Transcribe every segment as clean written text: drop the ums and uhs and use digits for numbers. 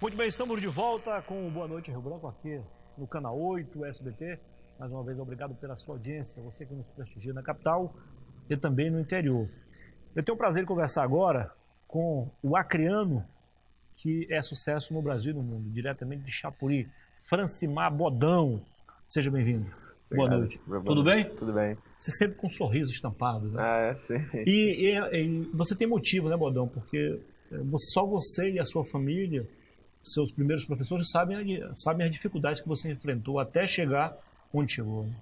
Muito bem, estamos de volta com o Boa Noite Rio Branco aqui no Canal 8 SBT. Mais uma vez, obrigado pela sua audiência, você que nos prestigia na capital e também no interior. Eu tenho o prazer de conversar agora com o acreano que é sucesso no Brasil e no mundo, diretamente de Chapuri, Francimar Bodão. Seja bem-vindo. Boa noite. Tudo bem? Tudo bem. Você sempre com um sorriso estampado, né? Sim. E você tem motivo, né, Bodão? Porque só você e a sua família, seus primeiros professores, sabem as dificuldades que você enfrentou até chegar onde chegou. Né?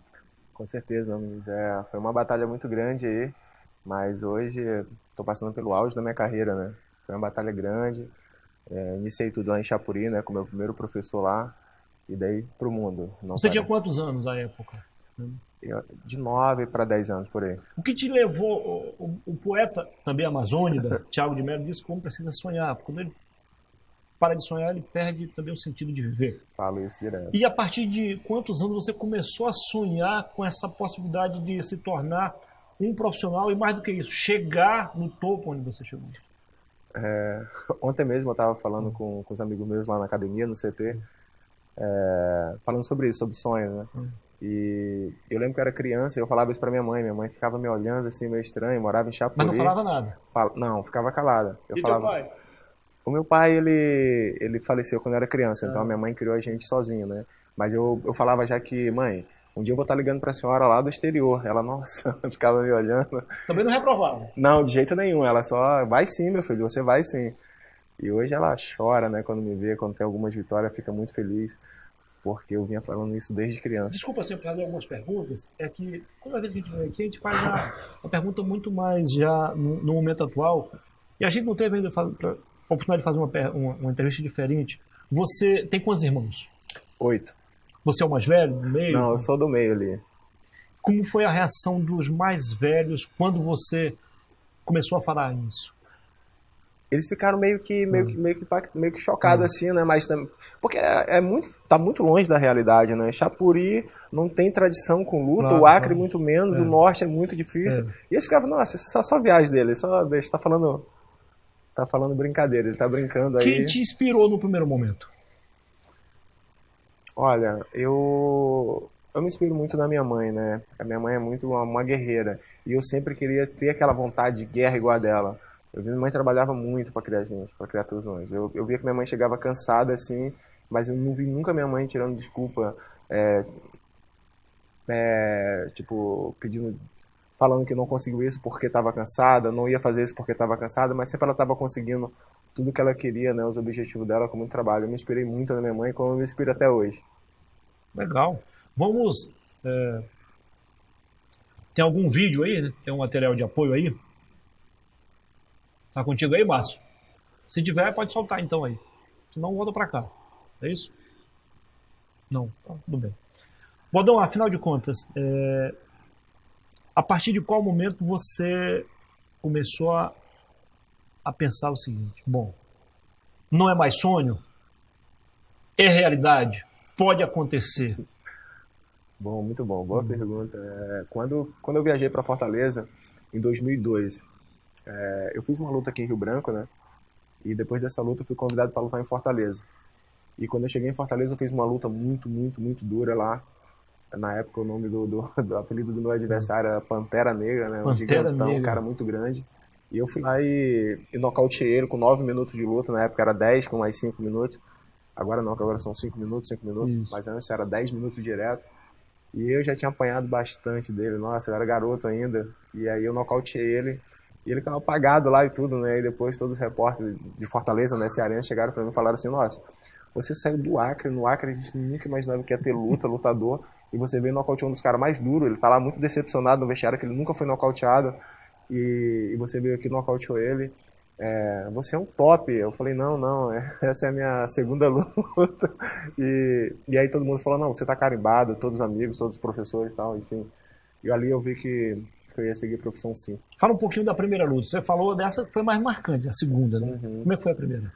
Com certeza, Luiz. Foi uma batalha muito grande aí, mas hoje estou passando pelo auge da minha carreira, né? Foi uma batalha grande. Iniciei tudo lá em Chapuri, né, com o meu primeiro professor lá, e daí pro mundo. Você tinha quantos anos na época? De 9 para 10 anos, por aí. O que te levou, o poeta, também amazônida, Thiago de Mello, disse como precisa sonhar. Quando ele para de sonhar, ele perde também o sentido de viver. Falo isso direto. E a partir de quantos anos você começou a sonhar com essa possibilidade de se tornar um profissional e, mais do que isso, chegar no topo onde você chegou? Ontem mesmo eu estava falando com os amigos meus lá na academia, no CT, falando sobre isso, sobre sonhos, né? E eu lembro que eu era criança e eu falava isso pra minha mãe ficava me olhando assim, meio estranho, morava em Chapuri. Mas não falava nada? Não, ficava calada. E teu pai? O meu pai, ele faleceu quando eu era criança, então a minha mãe criou a gente sozinho, né? Mas eu falava já que, mãe, um dia eu vou estar ligando pra senhora lá do exterior. Ela, nossa, ficava me olhando. Também não reprovava? Não, de jeito nenhum. Ela só, vai sim, meu filho, você vai sim. E hoje ela chora, né, quando me vê, quando tem algumas vitórias, fica muito feliz, porque eu vinha falando isso desde criança. Desculpa sempre fazer algumas perguntas, é que toda vez que a gente vem aqui, a gente faz uma pergunta muito mais já no momento atual, e a gente não teve ainda a oportunidade de fazer uma entrevista diferente. Você tem quantos irmãos? 8. Você é o mais velho, do meio? Não, eu sou do meio ali. Como foi a reação dos mais velhos quando você começou a falar isso? Eles ficaram meio que chocados assim, né? Mas porque tá muito longe da realidade, né? Chapuri não tem tradição com luta, claro, o Acre muito menos, o Norte é muito difícil. E eles ficavam, nossa, só viagem dele, só deixa, tá falando brincadeira, ele tá brincando aí. Quem te inspirou no primeiro momento? Olha, eu me inspiro muito na minha mãe, né? A minha mãe é muito uma guerreira e eu sempre queria ter aquela vontade de guerra igual a dela. Minha mãe trabalhava muito para criar gente, para criar todos nós. Eu via que minha mãe chegava cansada assim, mas eu não vi nunca minha mãe tirando desculpa, tipo, falando que não conseguiu isso porque estava cansada, não ia fazer isso porque estava cansada, mas sempre ela estava conseguindo tudo que ela queria, né, os objetivos dela com muito trabalho. Eu me inspirei muito na minha mãe, como eu me inspiro até hoje. Legal. Vamos... Tem algum vídeo aí, né? Tem um material de apoio aí? Tá contigo aí, Márcio? Se tiver, pode soltar então aí. Senão, volta pra cá. É isso? Não, tá, tudo bem. Bodão, afinal de contas, a partir de qual momento você começou a pensar o seguinte: bom, não é mais sonho, é realidade, pode acontecer? Bom, muito bom, boa pergunta. Quando eu viajei para Fortaleza, em 2002, eu fiz uma luta aqui em Rio Branco, né? E depois dessa luta eu fui convidado para lutar em Fortaleza. E quando eu cheguei em Fortaleza eu fiz uma luta muito dura lá. Na época o nome do apelido do meu adversário era Pantera Negra, né? Um gigantão, um cara muito grande. E eu fui lá e nocauteei ele com 9 minutos de luta. Na época era 10 com mais 5 minutos. Agora não, que agora são 5 minutos. Isso. Mas antes era 10 minutos direto. E eu já tinha apanhado bastante dele. Nossa, eu era garoto ainda. E aí eu nocauteei ele. E ele ficava apagado lá e tudo, né? E depois todos os repórteres de Fortaleza, né, cearense, chegaram pra mim e falaram assim: nossa, você saiu do Acre, no Acre a gente nunca imaginava que ia ter lutador, e você veio nocautear um dos caras mais duros. Ele tá lá muito decepcionado no vestiário, que ele nunca foi nocauteado, e você veio aqui e nocauteou ele. Você é um top. Eu falei, não, essa é a minha segunda luta. E aí todo mundo falou, não, você tá carimbado, todos os amigos, todos os professores e tal, enfim. E ali eu vi que eu ia seguir profissão sim. Fala um pouquinho da primeira luta. Você falou dessa que foi mais marcante, a segunda, né? Como é que foi a primeira?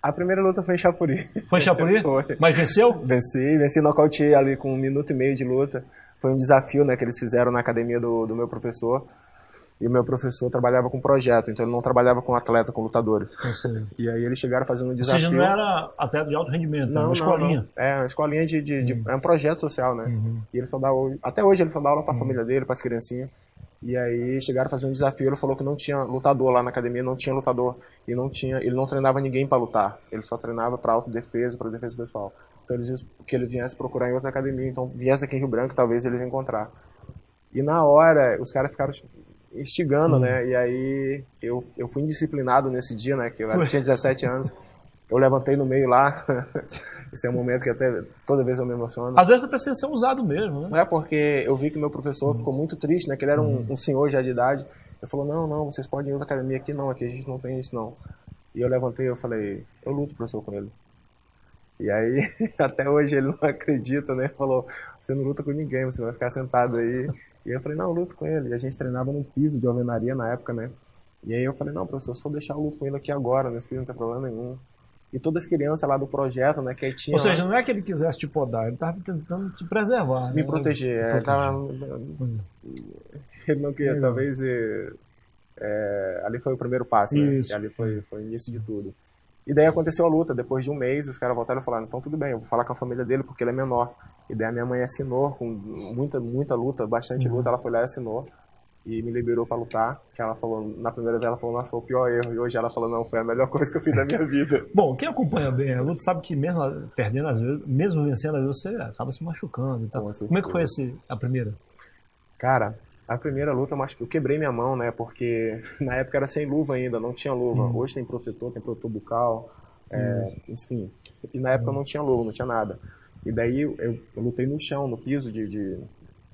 A primeira luta foi em Chapuri. Foi em Chapuri? Foi. Mas venceu? Venci, nocauteei ali com 1 minuto e meio de luta. Foi um desafio, né, que eles fizeram na academia do meu professor. E o meu professor trabalhava com projeto, então ele não trabalhava com atleta, com lutadores. E aí eles chegaram fazendo um desafio. Ou seja, não era atleta de alto rendimento, era uma escolinha. Não. É uma escolinha é um projeto social, né? E ele só dá até hoje ele só dá aula para a família dele, para as criancinhas. E aí chegaram a fazer um desafio, ele falou que não tinha lutador lá na academia, não tinha lutador. E ele não treinava ninguém para lutar, ele só treinava para autodefesa, para defesa pessoal. Então ele disse que ele viesse procurar em outra academia, então viesse aqui em Rio Branco, talvez ele ia encontrar. E na hora, os caras ficaram instigando, né? E aí eu fui indisciplinado nesse dia, né? Que eu tinha 17 anos. Eu levantei no meio lá. Esse é um momento que até toda vez eu me emociono. Às vezes precisa ser usado mesmo, né? É porque eu vi que meu professor ficou muito triste, né? Que ele era um senhor já de idade. Ele falou, não, vocês podem ir em outra academia aqui, não. Aqui a gente não tem isso, não. E eu levantei e eu falei, eu luto, professor, com ele. E aí, até hoje ele não acredita, né? Falou, você não luta com ninguém, você vai ficar sentado aí. E eu falei, não, eu luto com ele. E a gente treinava num piso de alvenaria na época, né? E aí eu falei, não, professor, se for deixar eu luto com ele aqui agora, nesse piso não tem problema nenhum. E todas as crianças lá do projeto, né, que aí tinha... Ou seja, não é que ele quisesse te podar, ele estava tentando te preservar, me proteger. Ele não queria, talvez... ali foi o primeiro passo, né? E ali foi o início de tudo. E daí aconteceu a luta. Depois de um mês, os caras voltaram e falaram, então tudo bem, eu vou falar com a família dele porque ele é menor. E daí a minha mãe assinou com muita luta, bastante luta. Ela foi lá e assinou e me liberou pra lutar. Que ela falou, na primeira vez ela falou, nossa, foi o pior erro. E hoje ela falou, não, foi a melhor coisa que eu fiz da minha vida. Bom, quem acompanha bem a luta sabe que mesmo perdendo, às vezes, mesmo vencendo, às vezes você acaba se machucando e tal. Como é que foi a primeira? Cara, a primeira luta eu quebrei minha mão, né? Porque na época era sem luva ainda, não tinha luva. Hoje tem protetor bucal, enfim. E na época não tinha luva, não tinha nada. E daí eu lutei no chão, no piso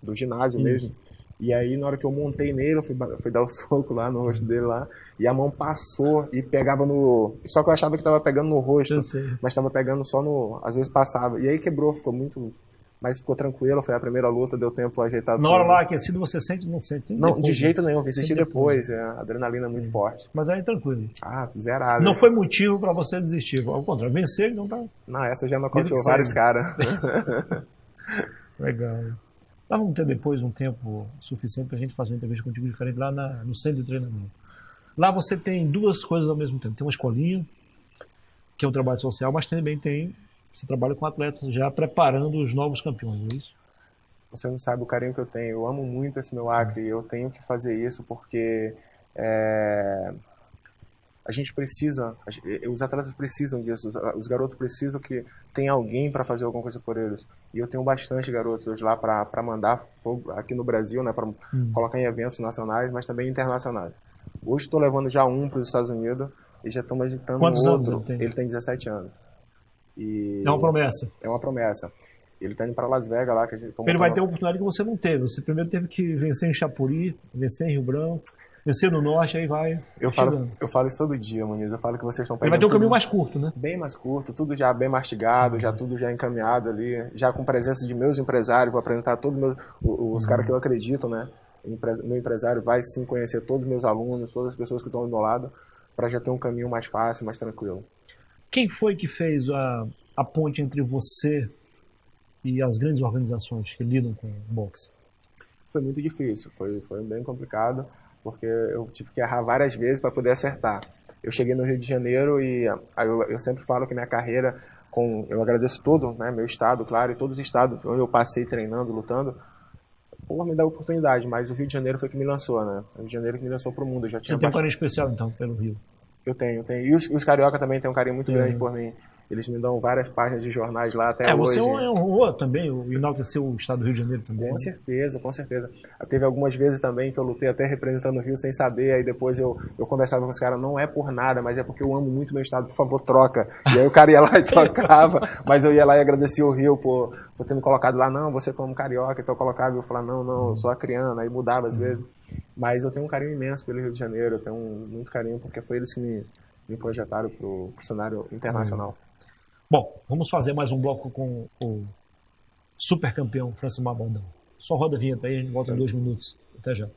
do ginásio mesmo. E aí na hora que eu montei nele, eu fui dar o soco lá no rosto dele lá. E a mão passou e pegava no... Só que eu achava que tava pegando no rosto, mas tava pegando só no... Às vezes passava. E aí quebrou, ficou muito... Mas ficou tranquilo, foi a primeira luta, deu tempo ajeitado. Na hora lá aquecido você sente, não sente? Não, depois, de jeito nenhum, assisti depois, a adrenalina é muito forte. Mas aí tranquilo. Zerado. Não foi motivo pra você desistir, ao contrário, vencer não tá... Não, essa já nocauteou vários caras. Legal. Nós vamos ter depois um tempo suficiente pra gente fazer uma entrevista contigo diferente lá no centro de treinamento. Lá você tem duas coisas ao mesmo tempo, tem uma escolinha, que é um trabalho social, mas também você trabalha com atletas já preparando os novos campeões, é isso? Você não sabe o carinho que eu tenho. Eu amo muito esse meu Acre e eu tenho que fazer isso porque a gente precisa, os atletas precisam disso, os garotos precisam que tenha alguém para fazer alguma coisa por eles. E eu tenho bastante garotos hoje lá para mandar aqui no Brasil, né, para colocar em eventos nacionais, mas também internacionais. Hoje estou levando já um para os Estados Unidos e já estamos agitando Quantos outro. Anos ele tem 17 anos. E é uma promessa. É uma promessa. Ele está indo para Las Vegas lá. Ele vai ter uma oportunidade que você não teve. Você primeiro teve que vencer em Chapuri, vencer em Rio Branco, vencer no Norte, aí vai. Eu falo isso todo dia, Muniz. Eu falo que vocês estão perdendo. Ele vai ter um caminho mais curto, né? Bem mais curto, tudo já bem mastigado, já tudo já encaminhado ali, já com presença de meus empresários. Vou apresentar todos os caras que eu acredito, né? Meu empresário vai sim conhecer todos os meus alunos, todas as pessoas que estão do meu lado, para já ter um caminho mais fácil, mais tranquilo. Quem foi que fez a ponte entre você e as grandes organizações que lidam com boxe? Foi muito difícil, foi bem complicado, porque eu tive que errar várias vezes para poder acertar. Eu cheguei no Rio de Janeiro e eu sempre falo que minha carreira, eu agradeço todo, né, meu estado, claro, e todos os estados onde eu passei treinando, lutando, por me dar oportunidade, mas o Rio de Janeiro foi que me lançou, né? O Rio de Janeiro que me lançou pro mundo. Eu já tinha Você tem um carinho especial, então, pelo Rio? Eu tenho. E os carioca também têm um carinho muito grande por mim. Eles me dão várias páginas de jornais lá até hoje. Você honrou também, enalteceu o estado do Rio de Janeiro também. Com certeza, com certeza. Teve algumas vezes também que eu lutei até representando o Rio sem saber, aí depois eu conversava com os caras, não é por nada, mas é porque eu amo muito meu estado, por favor, troca. E aí o cara ia lá e trocava, mas eu ia lá e agradecia o Rio por ter me colocado lá, não, você como carioca, então eu colocava e eu falava, não, eu sou acriano, aí mudava às vezes. Mas eu tenho um carinho imenso pelo Rio de Janeiro, eu tenho muito carinho, porque foi eles que me projetaram pro cenário internacional. Bom, vamos fazer mais um bloco com o super campeão Francimar Baldão. Só roda a vinheta aí, a gente volta em 2 minutos. Até já.